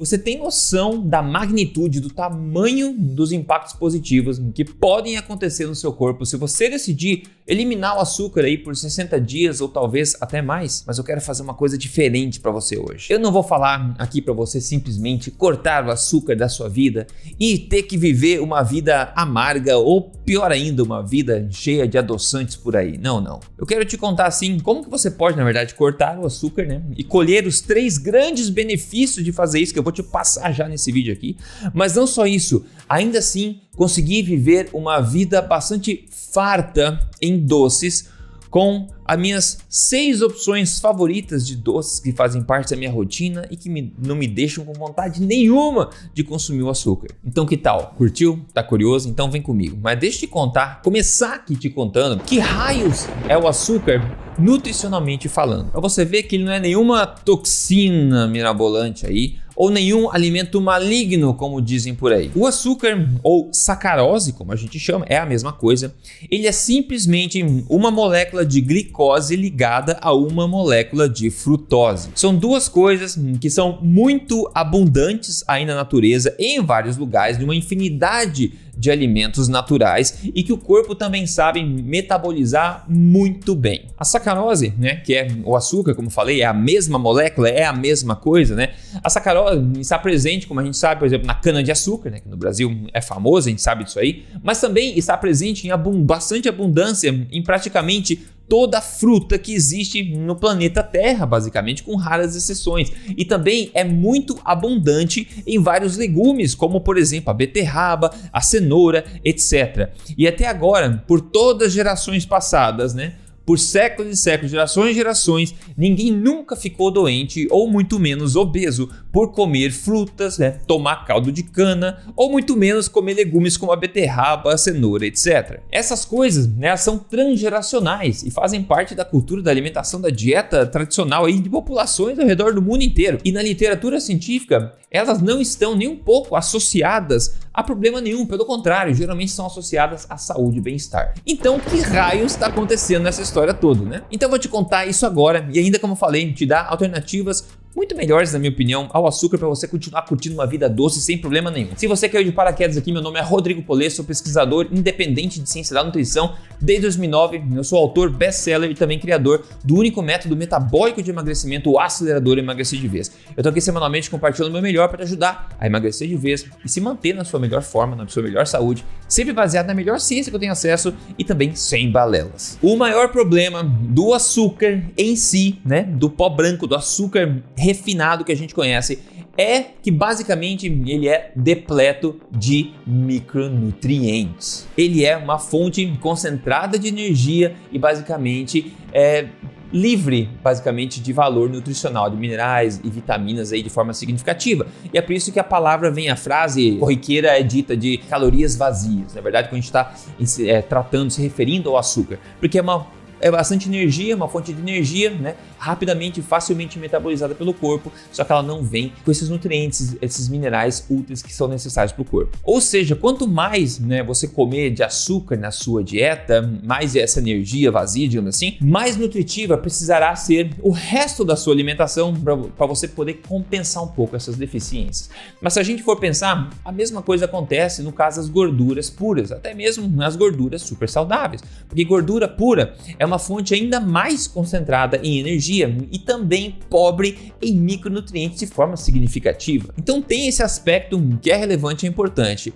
Você tem noção da magnitude, do tamanho dos impactos positivos que podem acontecer no seu corpo se você decidir eliminar o açúcar aí por 60 dias ou talvez até mais? Mas eu quero fazer uma coisa diferente para você hoje. Eu não vou falar aqui para você simplesmente cortar o açúcar da sua vida e ter que viver uma vida amarga ou pior ainda, uma vida cheia de adoçantes por aí. Não. Eu quero te contar assim como que você pode, na verdade, cortar o açúcar, né? E colher os 3 grandes benefícios de fazer isso que eu vou te passar já nesse vídeo aqui. Mas não só isso, ainda assim conseguir viver uma vida bastante farta em doces com as minhas 6 opções favoritas de doces que fazem parte da minha rotina e que não me deixam com vontade nenhuma de consumir o açúcar. Então que tal? Curtiu? Tá curioso? Então vem comigo. Mas deixa eu te contar, começar aqui te contando que raios é o açúcar nutricionalmente falando. Pra você ver que ele não é nenhuma toxina mirabolante aí, ou nenhum alimento maligno, como dizem por aí. O açúcar, ou sacarose, como a gente chama, é a mesma coisa. Ele é simplesmente uma molécula de glicose ligada a uma molécula de frutose. São 2 coisas que são muito abundantes aí na natureza, em vários lugares, numa infinidade de alimentos naturais e que o corpo também sabe metabolizar muito bem. A sacarose, né, que é o açúcar, como falei, é a mesma molécula, é a mesma coisa, né? A sacarose está presente, como a gente sabe, por exemplo, na cana-de-açúcar, né, que no Brasil é famoso, a gente sabe disso aí, mas também está presente em bastante abundância em praticamente toda a fruta que existe no planeta Terra, basicamente, com raras exceções. E também é muito abundante em vários legumes, como por exemplo a beterraba, a cenoura, etc. E até agora, por todas as gerações passadas, né? Por séculos e séculos, gerações e gerações, ninguém nunca ficou doente ou muito menos obeso por comer frutas, né, tomar caldo de cana ou muito menos comer legumes como a beterraba, a cenoura, etc. Essas coisas, né, são transgeracionais e fazem parte da cultura da alimentação, da dieta tradicional aí de populações ao redor do mundo inteiro. E na literatura científica, elas não estão nem um pouco associadas a problema nenhum, pelo contrário, geralmente são associadas à saúde e bem-estar. Então, que raios está acontecendo nessa história toda, né? Então eu vou te contar isso agora e ainda, como falei, te dar alternativas muito melhores, na minha opinião, ao açúcar para você continuar curtindo uma vida doce sem problema nenhum. Se você caiu de paraquedas aqui, meu nome é Rodrigo Polê, sou pesquisador independente de ciência da nutrição desde 2009. Eu sou autor, best-seller e também criador do único método metabólico de emagrecimento, o acelerador Emagrecer de Vez. Eu tô aqui semanalmente compartilhando o meu melhor para te ajudar a emagrecer de vez e se manter na sua melhor forma, na sua melhor saúde, sempre baseado na melhor ciência que eu tenho acesso e também sem balelas. O maior problema do açúcar em si, né, do pó branco, do açúcar refinado que a gente conhece, é que basicamente ele é depleto de micronutrientes. Ele é uma fonte concentrada de energia e basicamente livre, basicamente, de valor nutricional, de minerais e vitaminas aí de forma significativa. E é por isso que a palavra vem, a frase corriqueira é dita de calorias vazias. Na verdade, quando a gente está tratando, se referindo ao açúcar, porque é bastante energia, uma fonte de energia, né? Rapidamente e facilmente metabolizada pelo corpo, só que ela não vem com esses nutrientes, esses minerais úteis que são necessários para o corpo. Ou seja, quanto mais, né, você comer de açúcar na sua dieta, mais essa energia vazia, digamos assim, mais nutritiva precisará ser o resto da sua alimentação para você poder compensar um pouco essas deficiências. Mas se a gente for pensar, a mesma coisa acontece no caso das gorduras puras, até mesmo nas gorduras super saudáveis, porque gordura pura é uma fonte ainda mais concentrada em energia e também pobre em micronutrientes de forma significativa. Então tem esse aspecto que é relevante e importante.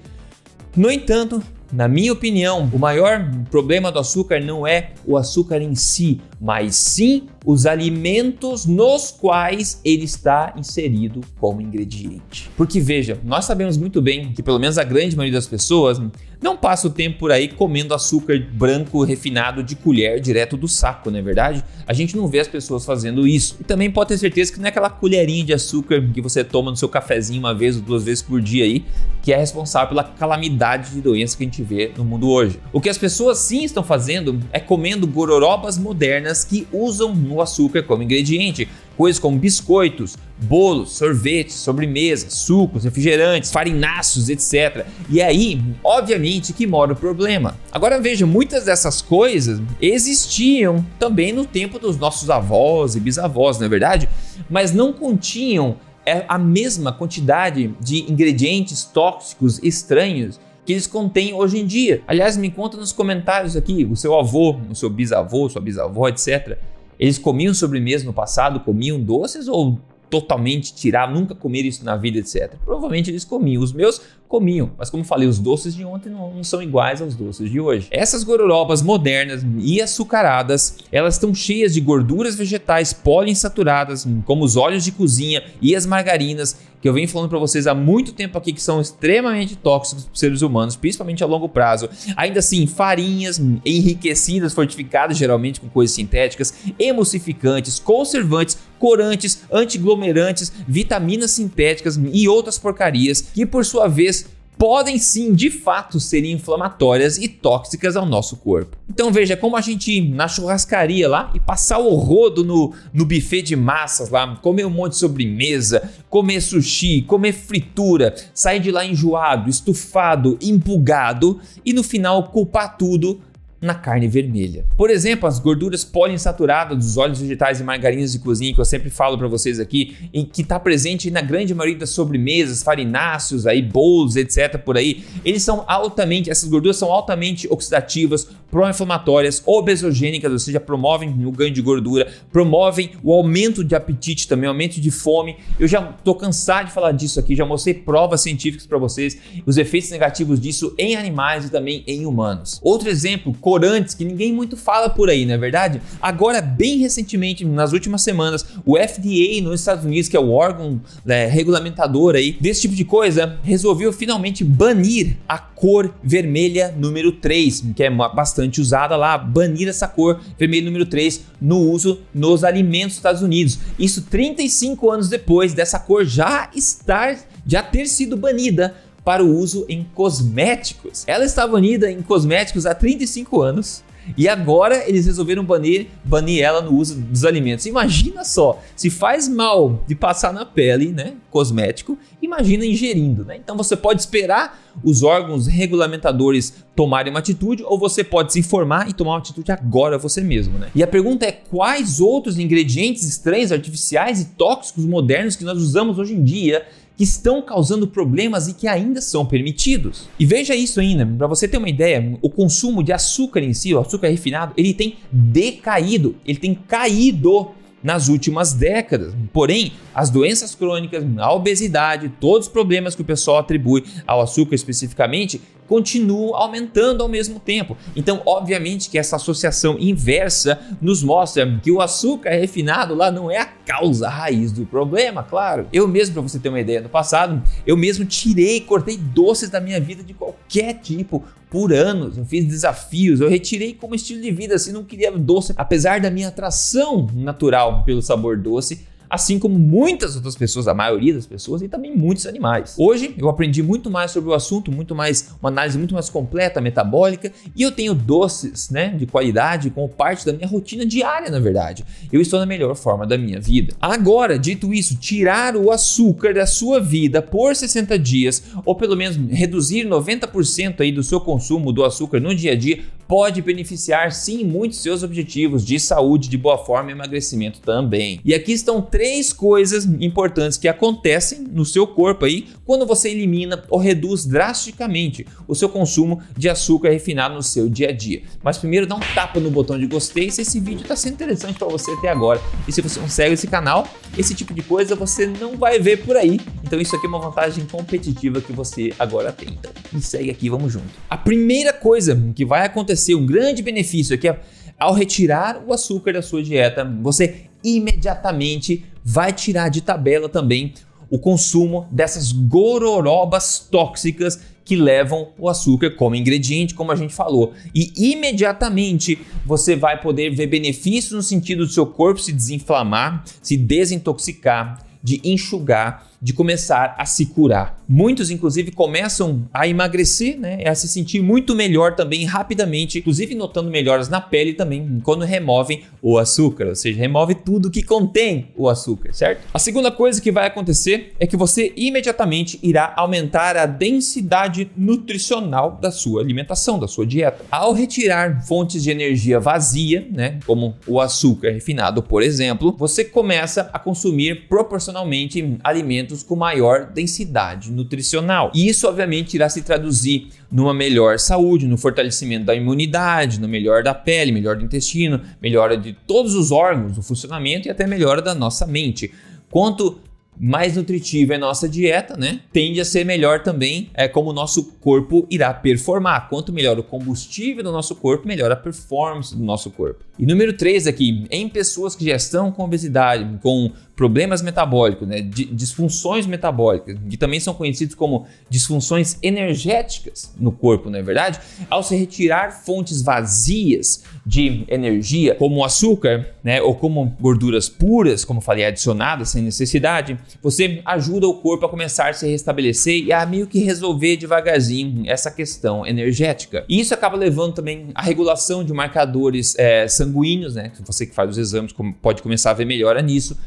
No entanto, na minha opinião, o maior problema do açúcar não é o açúcar em si, mas sim os alimentos nos quais ele está inserido como ingrediente. Porque veja, nós sabemos muito bem que pelo menos a grande maioria das pessoas não passa o tempo por aí comendo açúcar branco refinado de colher direto do saco, não é verdade? A gente não vê as pessoas fazendo isso. E também pode ter certeza que não é aquela colherinha de açúcar que você toma no seu cafezinho uma vez ou 2 vezes por dia aí, que é responsável pela calamidade de doença que a gente vê no mundo hoje. O que as pessoas sim estão fazendo é comendo gororobas modernas que usam o açúcar como ingrediente. Coisas como biscoitos, bolos, sorvetes, sobremesas, sucos, refrigerantes, farináceos, etc. E aí, obviamente, que mora o problema. Agora veja, muitas dessas coisas existiam também no tempo dos nossos avós e bisavós, não é verdade? Mas não continham é a mesma quantidade de ingredientes tóxicos estranhos que eles contêm hoje em dia. Aliás, me conta nos comentários aqui, o seu avô, o seu bisavô, sua bisavó, etc. Eles comiam sobremesa no passado, comiam doces ou totalmente tiraram, nunca comeram isso na vida, etc. Provavelmente eles comiam. Os meus comiam, mas como falei, os doces de ontem não são iguais aos doces de hoje. Essas gororobas modernas e açucaradas, elas estão cheias de gorduras vegetais poliinsaturadas, como os óleos de cozinha e as margarinas, que eu venho falando para vocês há muito tempo aqui, que são extremamente tóxicos para os seres humanos, principalmente a longo prazo. Ainda assim, farinhas enriquecidas, fortificadas geralmente com coisas sintéticas, emulsificantes, conservantes, corantes, antiglomerantes, vitaminas sintéticas e outras porcarias que, por sua vez, podem sim, de fato, ser inflamatórias e tóxicas ao nosso corpo. Então veja, como a gente ir na churrascaria lá e passar o rodo no buffet de massas lá, comer um monte de sobremesa, comer sushi, comer fritura, sair de lá enjoado, estufado, empolgado e no final culpar tudo na carne vermelha. Por exemplo, as gorduras poliinsaturadas dos óleos vegetais e margarinas de cozinha, que eu sempre falo para vocês aqui, e que está presente na grande maioria das sobremesas, farináceos, aí, bolos, etc. por aí, essas gorduras são altamente oxidativas, pró-inflamatórias, obesogênicas, ou seja, promovem o ganho de gordura, promovem o aumento de apetite também, aumento de fome. Eu já tô cansado de falar disso aqui, já mostrei provas científicas para vocês, os efeitos negativos disso em animais e também em humanos. Outro exemplo, corantes, que ninguém muito fala por aí, não é verdade? Agora, bem recentemente, nas últimas semanas, o FDA nos Estados Unidos, que é o órgão regulamentador aí desse tipo de coisa, resolveu finalmente banir a cor vermelha número 3, que é bastante usada lá, banir essa cor vermelha número 3 no uso nos alimentos dos Estados Unidos. Isso 35 anos depois dessa cor já ter sido banida para o uso em cosméticos. Ela está banida em cosméticos há 35 anos e agora eles resolveram banir ela no uso dos alimentos. Imagina só, se faz mal de passar na pele, né, cosmético, imagina ingerindo, né? Então você pode esperar os órgãos regulamentadores tomarem uma atitude ou você pode se informar e tomar uma atitude agora você mesmo, né? E a pergunta é quais outros ingredientes estranhos, artificiais e tóxicos modernos que nós usamos hoje em dia que estão causando problemas e que ainda são permitidos. E veja isso ainda, para você ter uma ideia, o consumo de açúcar em si, o açúcar refinado, ele tem decaído, ele tem caído nas últimas décadas. Porém, as doenças crônicas, a obesidade, todos os problemas que o pessoal atribui ao açúcar especificamente, continuam aumentando ao mesmo tempo. Então, obviamente que essa associação inversa nos mostra que o açúcar refinado lá não é a causa raiz do problema, claro. Eu mesmo, para você ter uma ideia, no passado, eu mesmo cortei doces da minha vida de qualquer tipo por anos. Eu fiz desafios, eu retirei como estilo de vida, assim, não queria doce, apesar da minha atração natural pelo sabor doce, assim como muitas outras pessoas, a maioria das pessoas e também muitos animais. Hoje eu aprendi muito mais sobre o assunto, uma análise muito mais completa, metabólica, e eu tenho doces, né, de qualidade como parte da minha rotina diária, na verdade. Eu estou na melhor forma da minha vida. Agora, dito isso, tirar o açúcar da sua vida por 60 dias, ou pelo menos reduzir 90% aí do seu consumo do açúcar no dia a dia, pode beneficiar sim muitos seus objetivos de saúde, de boa forma e emagrecimento também. E aqui estão 3 coisas importantes que acontecem no seu corpo aí quando você elimina ou reduz drasticamente o seu consumo de açúcar refinado no seu dia a dia. Mas primeiro dá um tapa no botão de gostei se esse vídeo está sendo interessante para você até agora. E se você não segue esse canal, esse tipo de coisa você não vai ver por aí. Então isso aqui é uma vantagem competitiva que você agora tem. Então me segue aqui, vamos junto. A primeira coisa que vai acontecer, um grande benefício aqui é ao retirar o açúcar da sua dieta, você imediatamente vai tirar de tabela também o consumo dessas gororobas tóxicas que levam o açúcar como ingrediente, como a gente falou. E imediatamente você vai poder ver benefícios no sentido do seu corpo se desinflamar, se desintoxicar, de enxugar de começar a se curar. Muitos, inclusive, começam a emagrecer, né, a se sentir muito melhor também rapidamente, inclusive notando melhoras na pele também quando removem o açúcar, ou seja, remove tudo que contém o açúcar, certo? A segunda coisa que vai acontecer é que você imediatamente irá aumentar a densidade nutricional da sua alimentação, da sua dieta. Ao retirar fontes de energia vazia, né, como o açúcar refinado, por exemplo, você começa a consumir proporcionalmente alimentos com maior densidade nutricional. E isso, obviamente, irá se traduzir numa melhor saúde, no fortalecimento da imunidade, no melhor da pele, melhor do intestino, melhora de todos os órgãos do funcionamento e até melhora da nossa mente. Quanto mais nutritiva é a nossa dieta, né, tende a ser melhor também como o nosso corpo irá performar. Quanto melhor o combustível do nosso corpo, melhor a performance do nosso corpo. E número 3 aqui, em pessoas que já estão com obesidade, com problemas metabólicos, né, disfunções metabólicas, que também são conhecidos como disfunções energéticas no corpo, não é verdade? Ao se retirar fontes vazias de energia, como o açúcar, né, ou como gorduras puras, como falei, adicionadas sem necessidade, você ajuda o corpo a começar a se restabelecer e a meio que resolver devagarzinho essa questão energética. E isso acaba levando também à regulação de marcadores sanguíneos, né? Você que faz os exames pode começar a ver melhora nisso.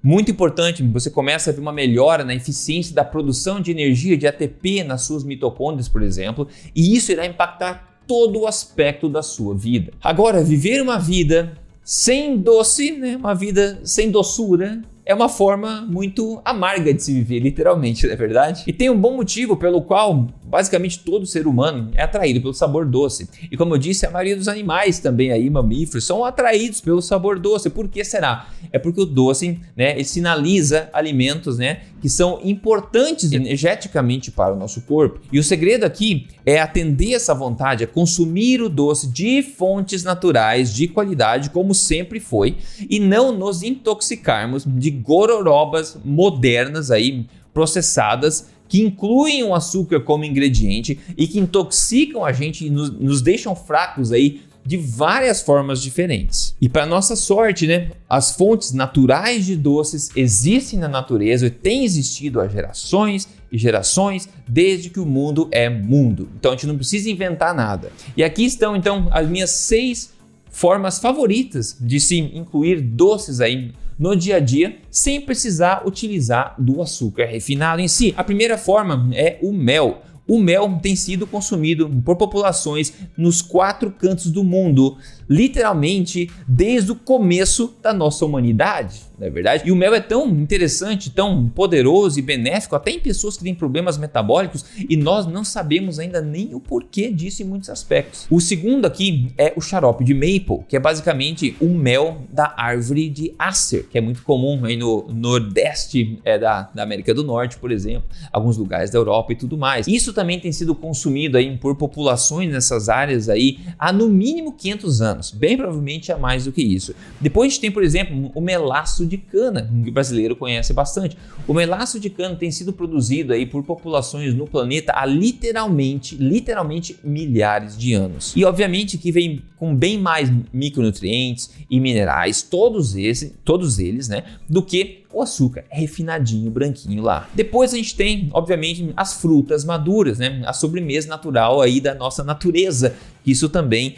Muito importante, você começa a ver uma melhora na eficiência da produção de energia de ATP nas suas mitocôndrias, por exemplo, e isso irá impactar todo o aspecto da sua vida. Agora, viver uma vida sem doce, né? Uma vida sem doçura, é uma forma muito amarga de se viver, literalmente, não é verdade? E tem um bom motivo pelo qual basicamente todo ser humano é atraído pelo sabor doce. E como eu disse, a maioria dos animais também aí, mamíferos, são atraídos pelo sabor doce. Por que será? É porque o doce, né, ele sinaliza alimentos, né, que são importantes energeticamente para o nosso corpo. E o segredo aqui é atender essa vontade, é consumir o doce de fontes naturais, de qualidade, como sempre foi, e não nos intoxicarmos de gororobas modernas aí, processadas, que incluem o açúcar como ingrediente e que intoxicam a gente e nos deixam fracos aí de várias formas diferentes. E para nossa sorte, né, as fontes naturais de doces existem na natureza e têm existido há gerações e gerações desde que o mundo é mundo. Então a gente não precisa inventar nada. E aqui estão então as minhas 6 formas favoritas de se incluir doces aí no dia a dia sem precisar utilizar do açúcar refinado em si. A primeira forma é o mel. O mel tem sido consumido por populações nos 4 cantos do mundo, literalmente desde o começo da nossa humanidade, não é verdade? E o mel é tão interessante, tão poderoso e benéfico até em pessoas que têm problemas metabólicos e nós não sabemos ainda nem o porquê disso em muitos aspectos. O segundo aqui é o xarope de maple, que é basicamente o mel da árvore de Acer, que é muito comum aí no nordeste da América do Norte, por exemplo, alguns lugares da Europa e tudo mais. Isso também tem sido consumido aí por populações nessas áreas aí há no mínimo 500 anos, bem provavelmente há mais do que isso. Depois a gente tem, por exemplo, o melaço de cana, que o brasileiro conhece bastante. O melaço de cana tem sido produzido aí por populações no planeta há literalmente milhares de anos. E obviamente que vem com bem mais micronutrientes e minerais, todos eles, né, do que o açúcar refinadinho, branquinho lá. Depois a gente tem, obviamente, as frutas maduras, né? A sobremesa natural aí da nossa natureza. Isso também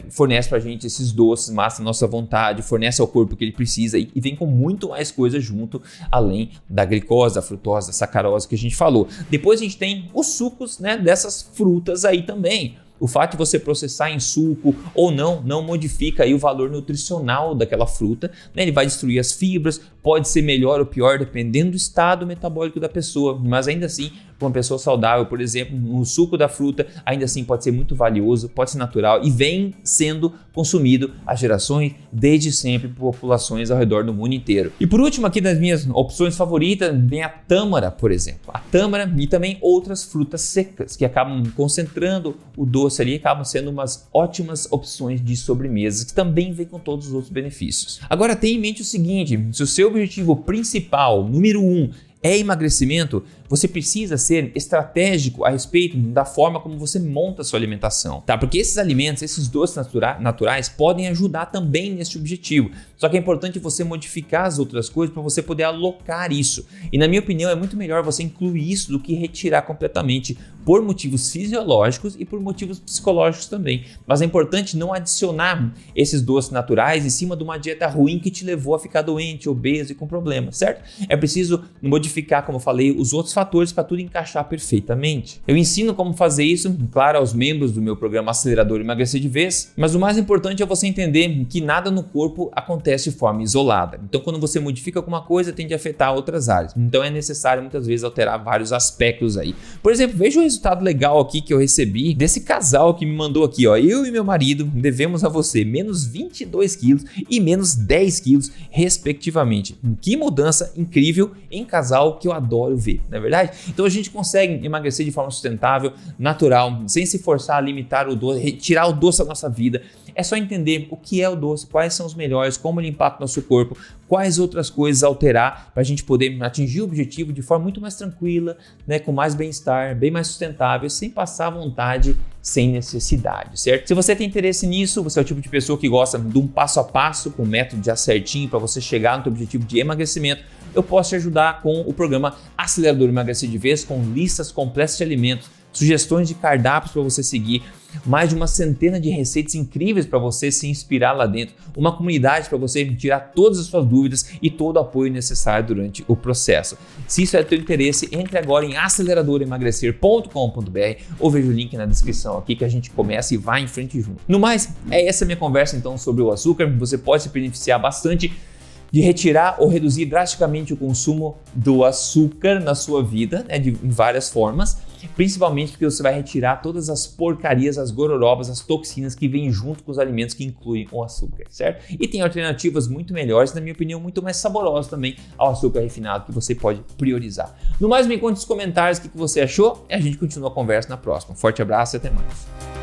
fornece pra gente esses doces, massa a nossa vontade, fornece ao corpo o que ele precisa e vem com muito mais coisa junto, além da glicose, da frutose, da sacarose que a gente falou. Depois a gente tem os sucos, né, dessas frutas aí também. O fato de você processar em suco ou não modifica aí o valor nutricional daquela fruta, né? Ele vai destruir as fibras, pode ser melhor ou pior dependendo do estado metabólico da pessoa, mas ainda assim, para uma pessoa saudável, por exemplo, o suco da fruta ainda assim pode ser muito valioso, pode ser natural e vem sendo consumido há gerações, desde sempre, por populações ao redor do mundo inteiro. E por último aqui das minhas opções favoritas vem a tâmara, por exemplo. A tâmara e também outras frutas secas que acabam concentrando o doce ali, acabam sendo umas ótimas opções de sobremesas que também vem com todos os outros benefícios. Agora tenha em mente o seguinte, se o seu objetivo principal, número 1, É emagrecimento, você precisa ser estratégico a respeito da forma como você monta a sua alimentação, tá? Porque esses alimentos, esses doces naturais podem ajudar também nesse objetivo. Só que é importante você modificar as outras coisas para você poder alocar isso. E na minha opinião é muito melhor você incluir isso do que retirar completamente por motivos fisiológicos e por motivos psicológicos também. Mas é importante não adicionar esses doces naturais em cima de uma dieta ruim que te levou a ficar doente, obeso e com problemas, certo? É preciso modificar, como eu falei, os outros fatores para tudo encaixar perfeitamente. Eu ensino como fazer isso, claro, aos membros do meu programa Acelerador Emagrecer de Vez, mas o mais importante é você entender que nada no corpo acontece de forma isolada. Então, quando você modifica alguma coisa, tende a afetar outras áreas. Então, é necessário muitas vezes alterar vários aspectos aí. Por exemplo, veja o resultado legal aqui que eu recebi desse casal que me mandou aqui, ó. Eu e meu marido devemos a você menos 22 quilos e menos 10 quilos, respectivamente. Que mudança incrível em casal que eu adoro ver, não é verdade? Então a gente consegue emagrecer de forma sustentável, natural, sem se forçar a limitar o doce, retirar o doce da nossa vida. É só entender o que é o doce, quais são os melhores, como ele impacta o nosso corpo, quais outras coisas alterar para a gente poder atingir o objetivo de forma muito mais tranquila, né, com mais bem-estar, bem mais sustentável, sem passar vontade, sem necessidade, certo? Se você tem interesse nisso, você é o tipo de pessoa que gosta de um passo a passo, com um método já certinho para você chegar no seu objetivo de emagrecimento, eu posso te ajudar com o programa Acelerador Emagrecer de Vez, com listas completas de alimentos, sugestões de cardápios para você seguir, mais de uma centena de receitas incríveis para você se inspirar lá dentro, uma comunidade para você tirar todas as suas dúvidas e todo o apoio necessário durante o processo. Se isso é do teu interesse, entre agora em aceleradoremagrecer.com.br ou veja o link na descrição aqui que a gente começa e vai em frente junto. No mais, é essa minha conversa então sobre o açúcar. Você pode se beneficiar bastante de retirar ou reduzir drasticamente o consumo do açúcar na sua vida, né, em várias formas, principalmente porque você vai retirar todas as porcarias, as gororobas, as toxinas que vêm junto com os alimentos que incluem o açúcar, certo? E tem alternativas muito melhores, na minha opinião, muito mais saborosas também ao açúcar refinado que você pode priorizar. No mais, me conte nos comentários o que você achou e a gente continua a conversa na próxima. Forte abraço e até mais.